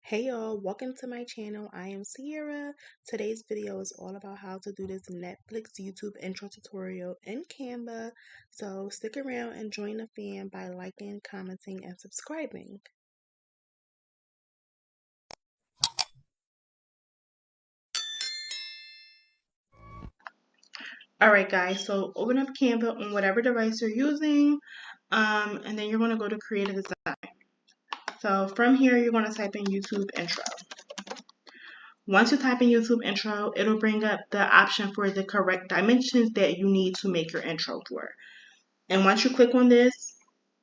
Hey y'all, welcome to my channel. I am Sierra. Today's video is all about how to do this Netflix YouTube intro tutorial in Canva. So stick around and join the fam by liking, commenting, and subscribing. Alright guys, so open up Canva on whatever device you're using, and then you're going to go to create a design. So from here, you're going to type in YouTube intro. Once you type in YouTube intro, it'll bring up the option for the correct dimensions that you need to make your intro for. And once you click on this,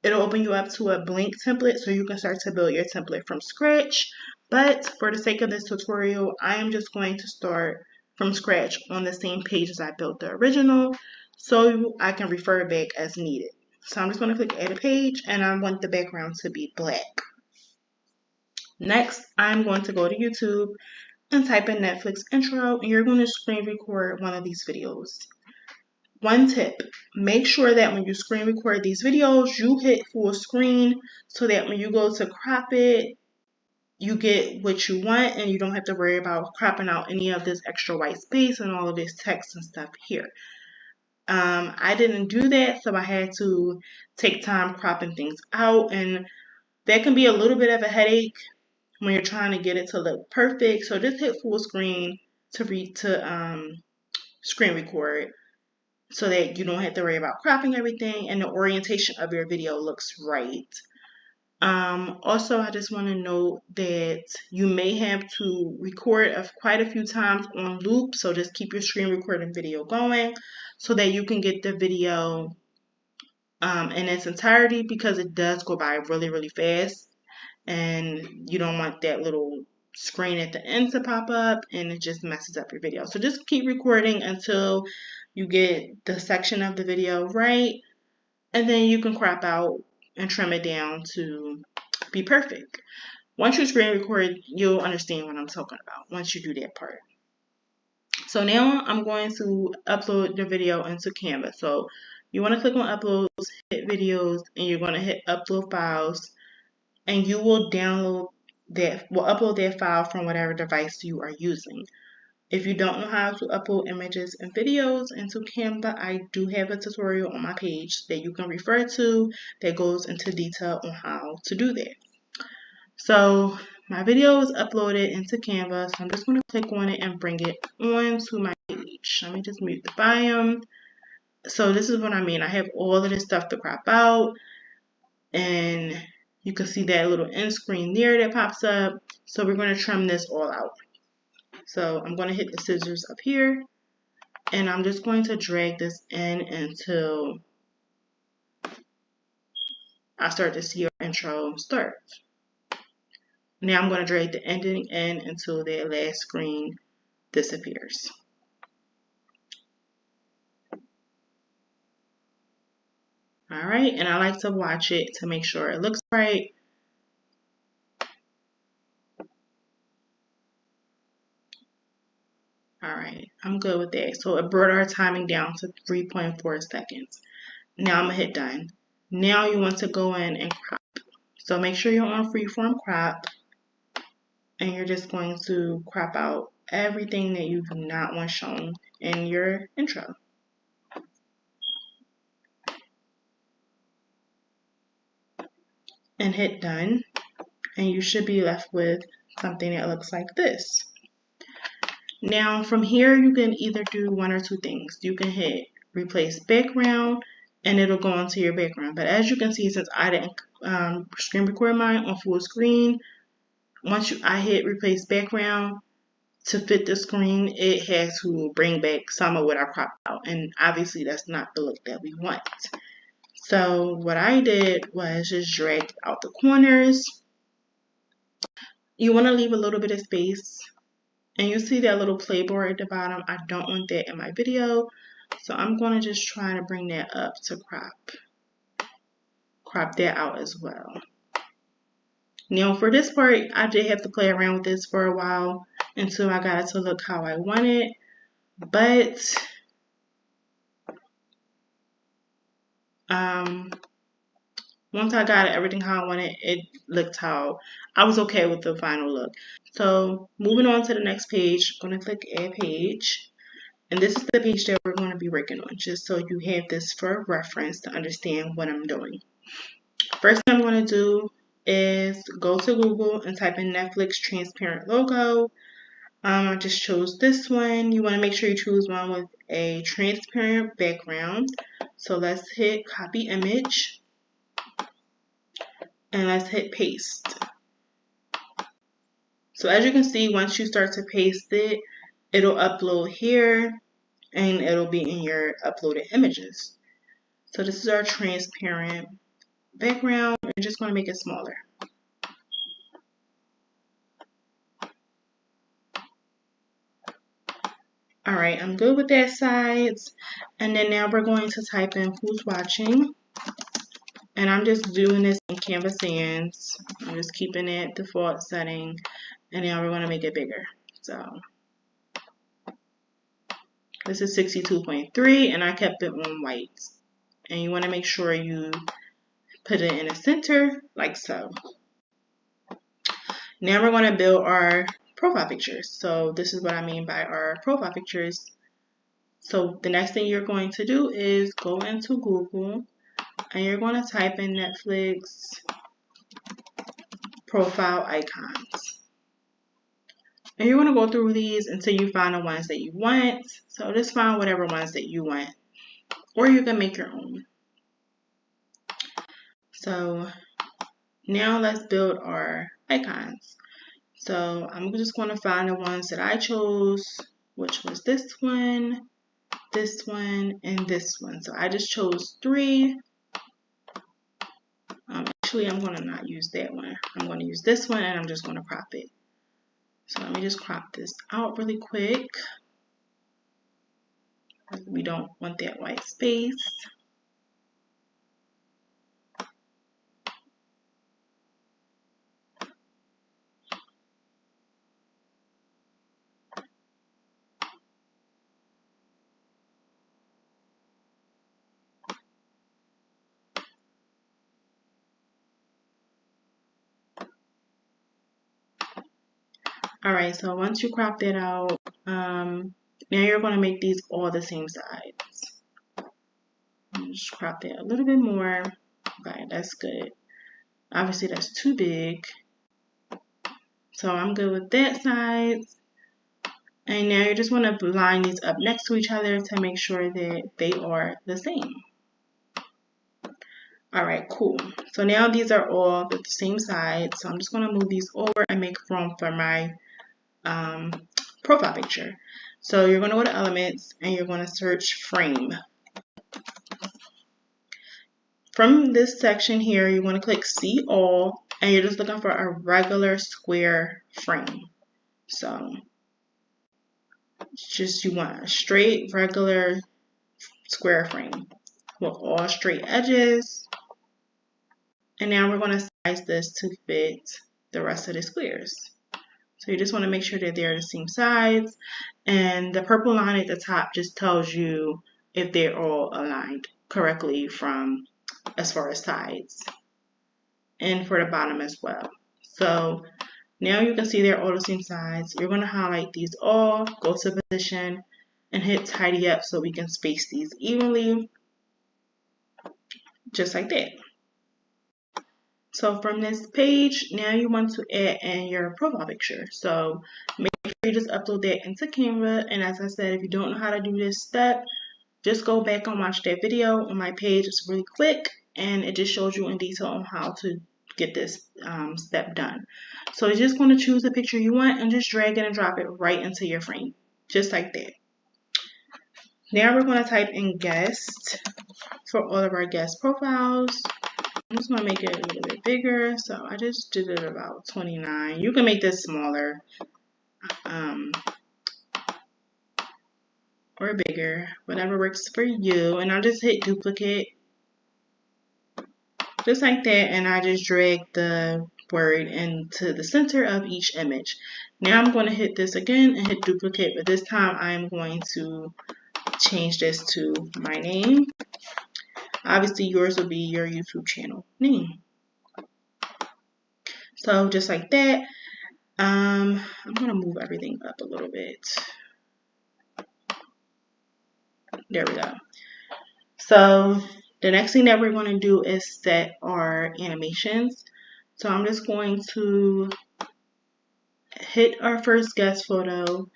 it'll open you up to a blank template so you can start to build your template from scratch. But for the sake of this tutorial, I am just going to start from scratch on the same page as I built the original so I can refer back as needed. So I'm just going to click add a page and I want the background to be black. Next, I'm going to go to YouTube and type in Netflix intro, and you're going to screen record one of these videos. One tip, make sure that when you screen record these videos, you hit full screen so that when you go to crop it, you get what you want and you don't have to worry about cropping out any of this extra white space and all of this text and stuff here. I didn't do that, so I had to take time cropping things out, and that can be a little bit of a headache when you're trying to get it to look perfect. So just hit full screen to screen record so that you don't have to worry about cropping everything and the orientation of your video looks right. Also, I just want to note that you may have to record quite a few times on loop, so just keep your screen recording video going so that you can get the video in its entirety, because it does go by really fast and you don't want that little screen at the end to pop up and it just messes up your video. So just keep recording until you get the section of the video right, and then you can crop out and trim it down to be perfect. Once you screen record, you'll understand what I'm talking about once you do that part. So now I'm going to upload the video into Canva. So you want to click on uploads, hit videos, and you're going to hit upload files, and you will upload that file from whatever device you are using. If you don't know how to upload images and videos into Canva, I do have a tutorial on my page that you can refer to that goes into detail on how to do that. So my video is uploaded into Canva, so I'm just going to click on it and bring it onto my page. Let me just mute the volume. So this is what I mean. I have all of this stuff to crop out, and you can see that little end screen there that pops up. So we're going to trim this all out. So I'm going to hit the scissors up here, and I'm just going to drag this in until I start to see our intro start. Now I'm going to drag the ending in until that last screen disappears. Alright, and I like to watch it to make sure it looks right. Alright, I'm good with that. So it brought our timing down to 3.4 seconds. Now I'm going to hit done. Now you want to go in and crop. So make sure you're on freeform crop, and you're just going to crop out everything that you do not want shown in your intro. And hit done, and you should be left with something that looks like this. Now from here you can either do one or two things. You can hit replace background and it'll go into your background. But as you can see, since I didn't screen record mine on full screen, once I hit replace background, to fit the screen, it has to bring back some of what I cropped out. And obviously that's not the look that we want. So what I did was just drag out the corners. You want to leave a little bit of space. And you see that little playboard at the bottom. I don't want that in my video. So I'm going to just try to bring that up to crop that out as well. Now for this part, I did have to play around with this for a while until I got it to look how I wanted. But Once I got everything how I wanted, it looked how I was okay with the final look. So moving on to the next page, I'm going to click add page. And this is the page that we're going to be working on, just so you have this for reference to understand what I'm doing. First thing I'm going to do is go to Google and type in Netflix transparent logo. I just chose this one. You want to make sure you choose one with a transparent background. So let's hit copy image and let's hit paste. So as you can see, once you start to paste it, it'll upload here and it'll be in your uploaded images. So this is our transparent background. I'm just going to make it smaller. Alright, I'm good with that size. And then now we're going to type in who's watching. And I'm just doing this in Canva Sans. I'm just keeping it default setting. And now we're going to make it bigger. So this is 62.3 and I kept it on white. And you want to make sure you put it in the center like so. Now we're going to build our profile pictures. So this is what I mean by our profile pictures. So the next thing you're going to do is go into Google and you're going to type in Netflix profile icons. And you're going to go through these until you find the ones that you want. So just find whatever ones that you want. Or you can make your own. So now let's build our icons. So I'm just going to find the ones that I chose, which was this one, and this one. So I just chose 3. Actually, I'm going to not use that one. I'm going to use this one and I'm just going to crop it. So let me just crop this out really quick. We don't want that white space. Alright, so once you crop that out, now you're going to make these all the same size. Just crop that a little bit more. Okay, that's good. Obviously, that's too big. So I'm good with that size. And now you just want to line these up next to each other to make sure that they are the same. Alright, cool. So now these are all the same size. So I'm just going to move these over and make room for my profile picture. So you're going to go to elements and you're going to search frame. From this section here, you want to click see all and you're just looking for a regular square frame. So just you want a straight regular square frame with all straight edges. And now we're going to size this to fit the rest of the squares. So you just want to make sure that they're the same size. And the purple line at the top just tells you if they're all aligned correctly from as far as sides. And for the bottom as well. So now you can see they're all the same size. You're going to highlight these all, go to position, and hit tidy up so we can space these evenly. Just like that. So from this page, now you want to add in your profile picture. So make sure you just upload that into Canva. And as I said, if you don't know how to do this step, just go back and watch that video on my page. It's really quick and it just shows you in detail on how to get this step done. So you're just going to choose the picture you want and just drag it and drop it right into your frame. Just like that. Now we're going to type in guest for all of our guest profiles. I'm just going to make it a little bit bigger. So I just did it about 29. You can make this smaller or bigger, whatever works for you. And I'll just hit duplicate just like that. And I just drag the word into the center of each image. Now I'm going to hit this again and hit duplicate. But this time I'm going to change this to my name. Obviously, yours will be your YouTube channel name. So just like that, I'm gonna move everything up a little bit. There we go. So the next thing that we're going to do is set our animations. So I'm just going to hit our first guest photo,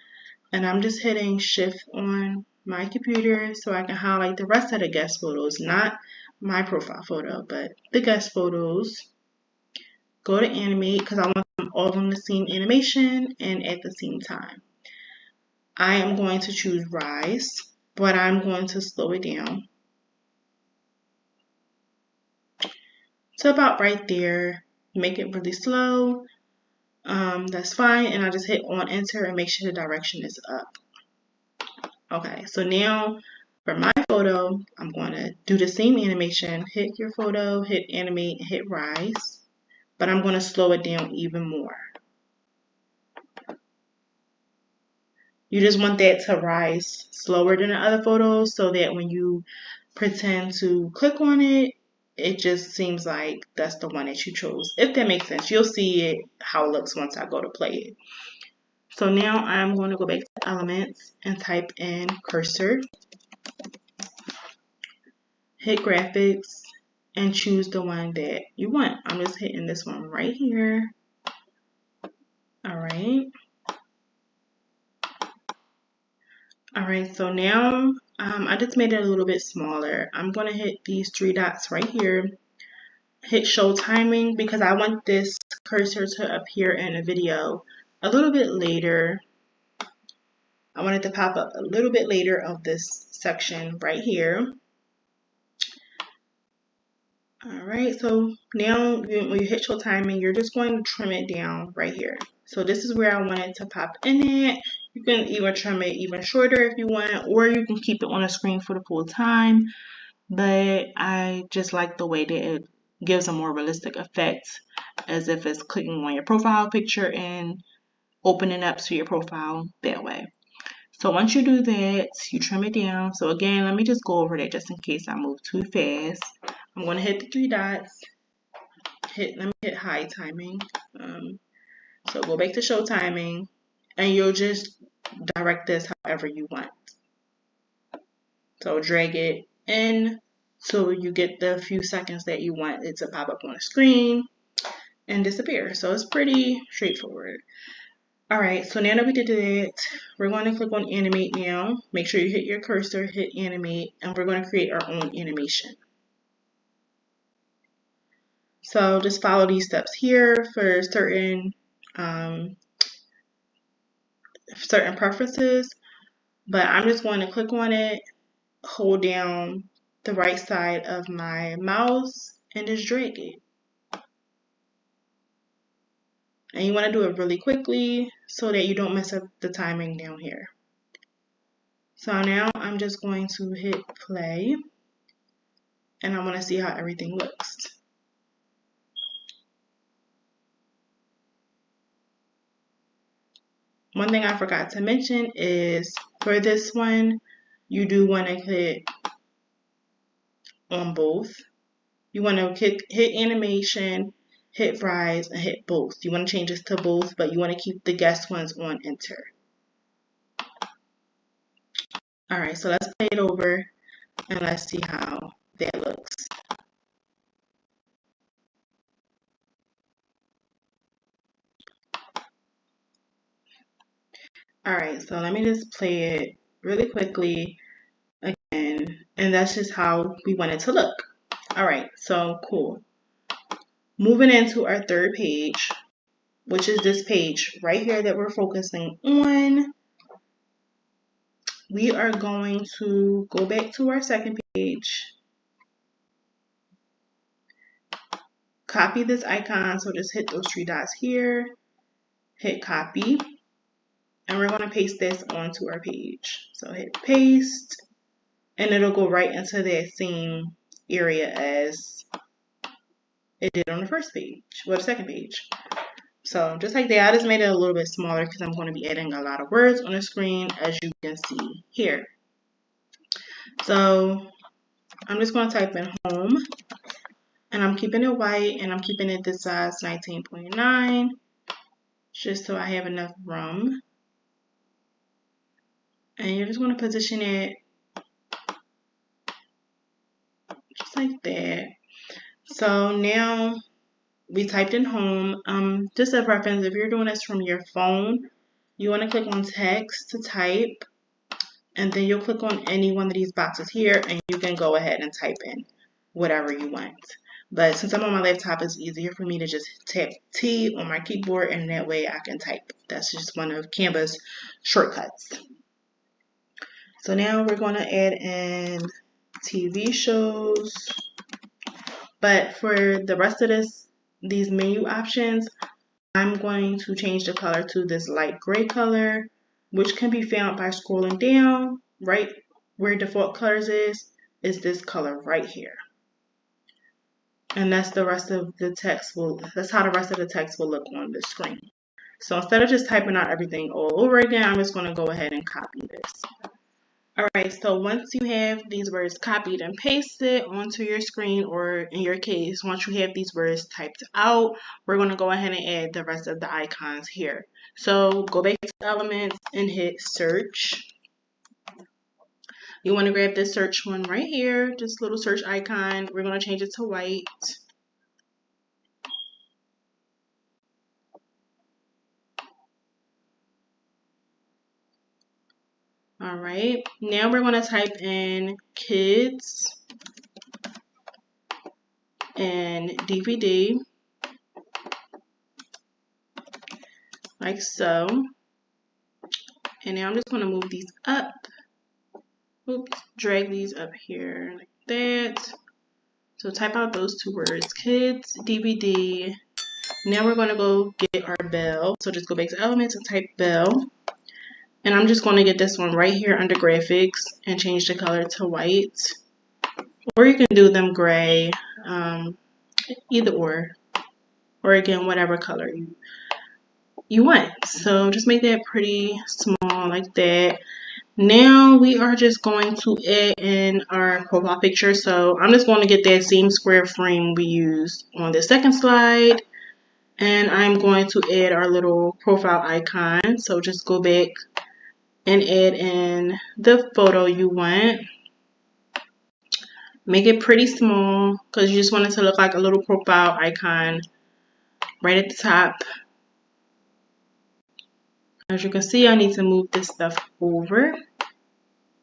and I'm just hitting shift on my computer so I can highlight the rest of the guest photos, not my profile photo, but the guest photos. Go to animate because I want them all on the same animation and at the same time. I am going to choose rise, but I'm going to slow it down to about right there. Make it really slow. That's fine, and I just hit on enter and make sure the direction is up. Okay, so now for my photo, I'm going to do the same animation. Hit your photo, hit animate, hit rise, but I'm going to slow it down even more. You just want that to rise slower than the other photos so that when you pretend to click on it, it just seems like that's the one that you chose. If that makes sense, you'll see it how it looks once I go to play it. So now I'm going to go back to elements and type in cursor, hit graphics, and choose the one that you want. I'm just hitting this one right here. All right. All right, so now I just made it a little bit smaller. I'm going to hit these three dots right here. Hit show timing because I want this cursor to appear in a video a little bit later. I want it to pop up a little bit later of this section right here. All right, so now when you hit show timing, you're just going to trim it down right here. So this is where I want it to pop in it. You can even trim it even shorter if you want, or you can keep it on the screen for the full time. But I just like the way that it gives a more realistic effect as if it's clicking on your profile picture and opening up to your profile that way. So once you do that, you trim it down. So again, let me just go over that just in case I move too fast. I'm going to hit the three dots. Let me hit high timing. So go back to show timing, and you'll just direct this however you want. So drag it in so you get the few seconds that you want it to pop up on the screen and disappear. So it's pretty straightforward. All right, so now that we did that, we're going to click on animate now. Make sure you hit your cursor, hit animate, and we're going to create our own animation. So just follow these steps here for certain preferences, but I'm just going to click on it, hold down the right side of my mouse, and just drag it. And you want to do it really quickly so that you don't mess up the timing down here. So now I'm just going to hit play, and I want to see how everything looks. One thing I forgot to mention is for this one, you do want to hit on both. You want to hit animation, hit rise, and hit both. You want to change this to both, but you want to keep the guest ones on enter. All right, so let's play it over and let's see how that looks. All right, so let me just play it really quickly again, and that's just how we want it to look. All right, so cool. Moving into our third page, which is this page right here that we're focusing on. We are going to go back to our second page, copy this icon, so just hit those three dots here, hit copy, and we're going to paste this onto our page. So hit paste, and it'll go right into that same area as it did on the first page, well, the second page. So just like that, I just made it a little bit smaller because I'm going to be adding a lot of words on the screen, as you can see here. So I'm just going to type in home, and I'm keeping it white, and I'm keeping it this size 19.9, just so I have enough room. And you're just going to position it just like that. So now we typed in home. Just a reference, if you're doing this from your phone, you want to click on text to type, and then you'll click on any one of these boxes here, and you can go ahead and type in whatever you want. But since I'm on my laptop, it's easier for me to just tap T on my keyboard, and that way I can type. That's just one of Canva's shortcuts. So now we're going to add in TV shows. But for the rest of these menu options, I'm going to change the color to this light gray color, which can be found by scrolling down. Right where default colors is this color right here. And that's the rest of the text that's how the rest of the text will look on the screen. So instead of just typing out everything all over again, I'm just going to go ahead and copy this. Alright, so once you have these words copied and pasted onto your screen, or in your case, once you have these words typed out, we're going to go ahead and add the rest of the icons here. So go back to Elements and hit Search. You want to grab this search one right here, this little search icon. We're going to change it to white. Alright, now we're going to type in kids and DVD, like so. And now I'm just going to move these up. Oops, drag these up here like that. So type out those two words, kids, DVD. Now we're going to go get our bell. So just go back to Elements and type bell. And I'm just going to get this one right here under graphics and change the color to white. Or you can do them gray, either or again, whatever color you want. So just make that pretty small like that. Now we are just going to add in our profile picture. So I'm just going to get that same square frame we used on the second slide. And I'm going to add our little profile icon. So just go back and add in the photo you want. Make it pretty small because you just want it to look like a little profile icon right at the top. As you can see, I need to move this stuff over.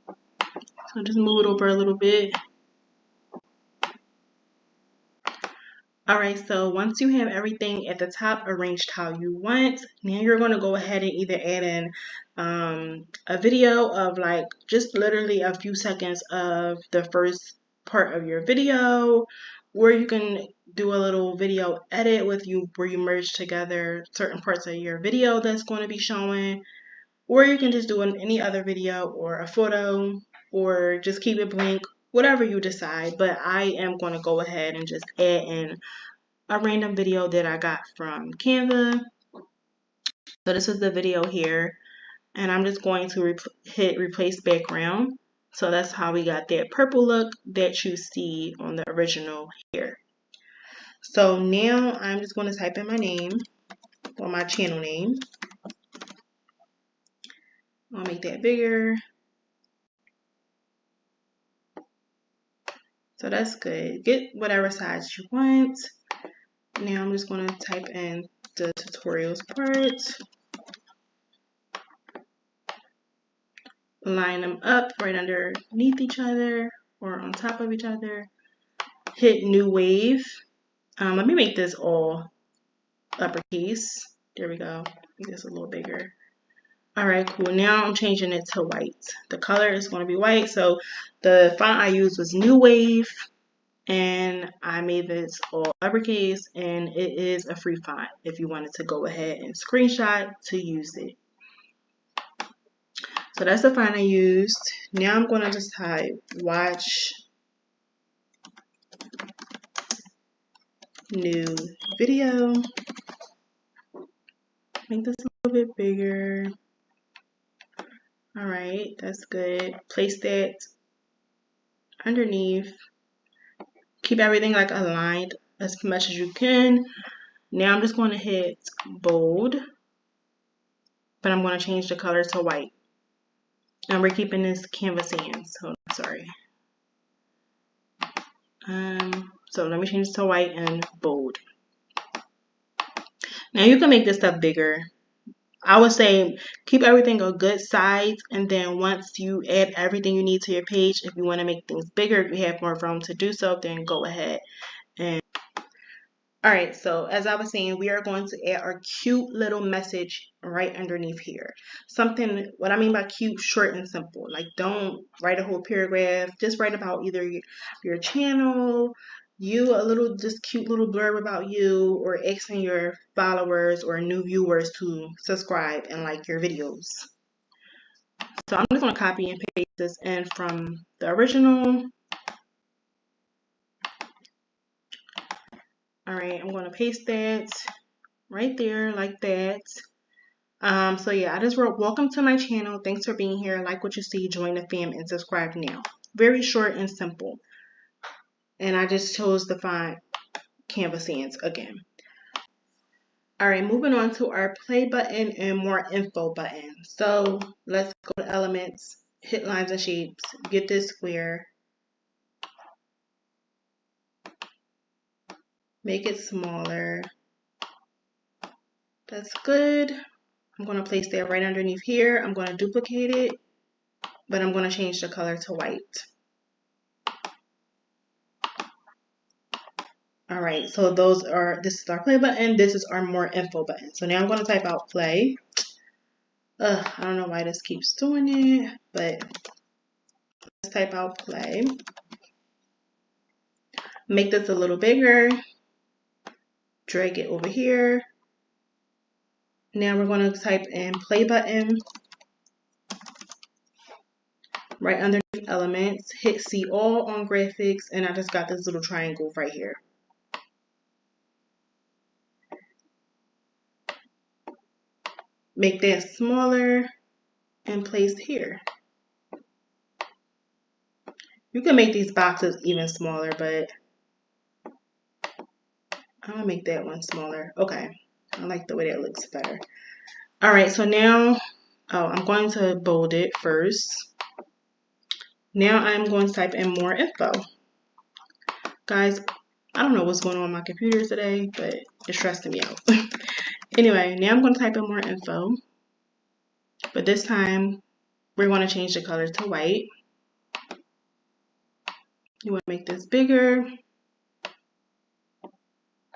So just move it over a little bit. Alright, so once you have everything at the top arranged how you want, now you're going to go ahead and either add in a video of like just literally a few seconds of the first part of your video, or you can do a little video edit with you where you merge together certain parts of your video that's going to be showing, or you can just do any other video or a photo, or just keep it blank, whatever you decide. But I am going to go ahead and just add in a random video that I got from Canva. So this is the video here, and I'm just going to hit replace background. So that's how we got that purple look that you see on the original here. So now I'm just going to type in my name, or my channel name. I'll make that bigger. So that's good. Get whatever size you want. Now I'm just going to type in the tutorials part. Line them up right underneath each other or on top of each other. Hit new wave. Let me make this all uppercase. There we go. Make this a little bigger. Alright, cool. Now I'm changing it to white. The color is going to be white. So the font I used was New Wave, and I made this all uppercase, and it is a free font if you wanted to go ahead and screenshot to use it. So that's the font I used. Now I'm going to just type watch new video. Make this a little bit bigger. Alright, that's good. Place that underneath. Keep everything like aligned as much as you can. Now I'm just going to hit bold, but I'm going to change the color to white. And we're keeping this Canva sans. Oh, sorry. So let me change this to white and bold. Now you can make this stuff bigger. I would say keep everything a good size, and then once you add everything you need to your page, if you want to make things bigger, if you have more room to do so, then go ahead. And alright, so as I was saying, we are going to add our cute little message right underneath here. Something, what I mean by cute, short and simple. Like, don't write a whole paragraph. Just write about either your channel, a little, just cute little blurb about you, or asking your followers or new viewers to subscribe and like your videos. So I'm just going to copy and paste this in from the original. Alright, I'm going to paste that right there like that. So yeah, I just wrote, welcome to my channel. Thanks for being here. Like what you see, join the fam and subscribe now. Very short and simple. And I just chose the font Canva sans again. Alright, moving on to our play button and more info button. So let's go to elements, hit lines and shapes, get this square, make it smaller. That's good. I'm going to place that right underneath here. I'm going to duplicate it, but I'm going to change the color to white. Alright, so this is our play button, this is our more info button. So now I'm going to type out play. I don't know why this keeps doing it, but let's type out play. Make this a little bigger. Drag it over here. Now we're going to type in play button. Right underneath elements, hit see all on graphics, and I just got this little triangle right here. Make that smaller and place here. You can make these boxes even smaller, but I'm gonna make that one smaller. Okay, I like the way that looks better. All right, so now, I'm going to bold it first. Now I'm going to type in more info. Guys, I don't know what's going on with my computer today, but it's stressing me out. Anyway, now I'm going to type in more info, but this time we're going to change the color to white. You want to make this bigger,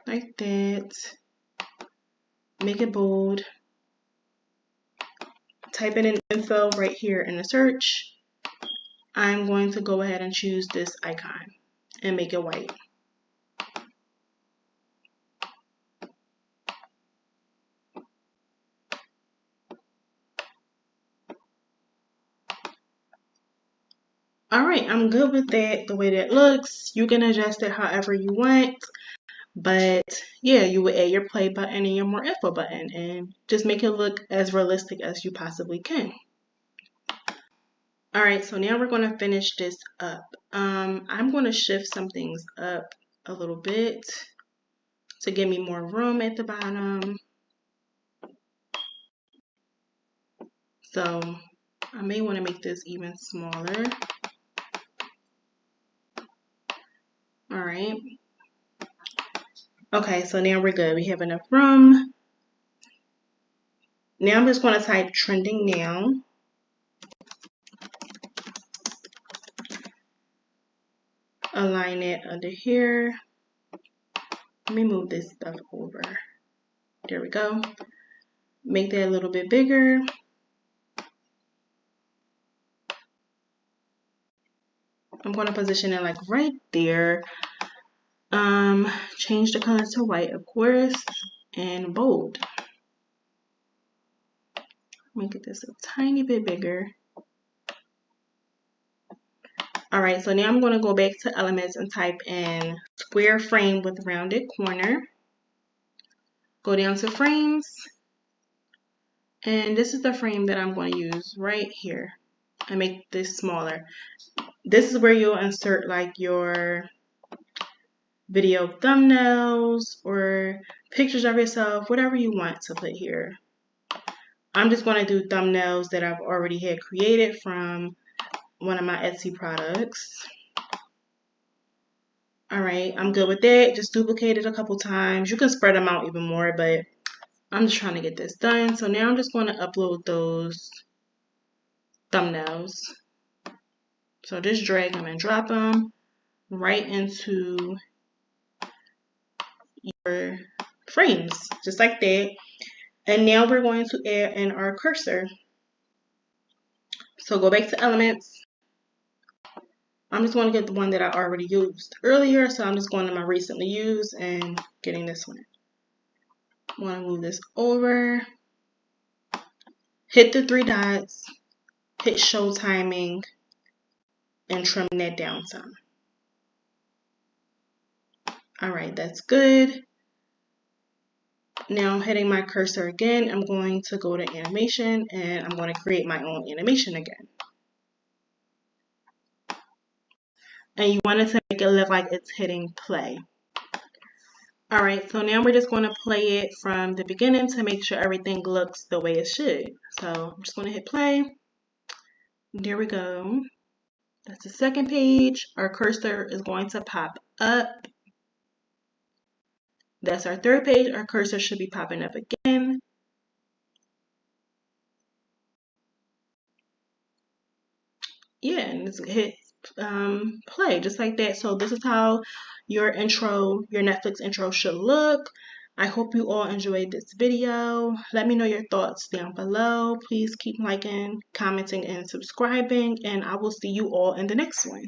like that. Make it bold. Type in info right here in the search. I'm going to go ahead and choose this icon and make it white. Alright, I'm good with that, the way that looks. You can adjust it however you want. But yeah, you would add your play button and your more info button and just make it look as realistic as you possibly can. Alright, so now we're going to finish this up. I'm going to shift some things up a little bit to give me more room at the bottom. So I may want to make this even smaller. Alright. Okay, so now we're good. We have enough room. Now I'm just going to type trending now. Align it under here. Let me move this stuff over. There we go. Make that a little bit bigger. I'm going to position it like right there. Change the color to white, of course, and bold. Make this a tiny bit bigger. Alright, so now I'm going to go back to elements and type in square frame with rounded corner. Go down to frames. And this is the frame that I'm going to use right here. And make this smaller. This is where you'll insert like your video thumbnails or pictures of yourself, whatever you want to put here. I'm just going to do thumbnails that I've already had created from one of my Etsy products. Alright, I'm good with that. Just duplicate it a couple times. You can spread them out even more, but I'm just trying to get this done. So now I'm just going to upload those thumbnails. So just drag them and drop them right into your frames, just like that. And now we're going to add in our cursor. So go back to elements. I'm just going to get the one that I already used earlier. So I'm just going to my recently used and getting this one. I want to move this over. Hit the 3 dots. Hit show timing. And trim that down some. Alright, that's good. Now hitting my cursor again, I'm going to go to animation and I'm going to create my own animation again. And you want it to make it look like it's hitting play. Alright, so now we're just going to play it from the beginning to make sure everything looks the way it should. So I'm just going to hit play. There we go. That's the second page. Our cursor is going to pop up. That's our third page. Our cursor should be popping up again. Yeah, and just hit play just like that. So this is how your intro, your Netflix intro should look. I hope you all enjoyed this video. Let me know your thoughts down below. Please keep liking, commenting, and subscribing, and I will see you all in the next one.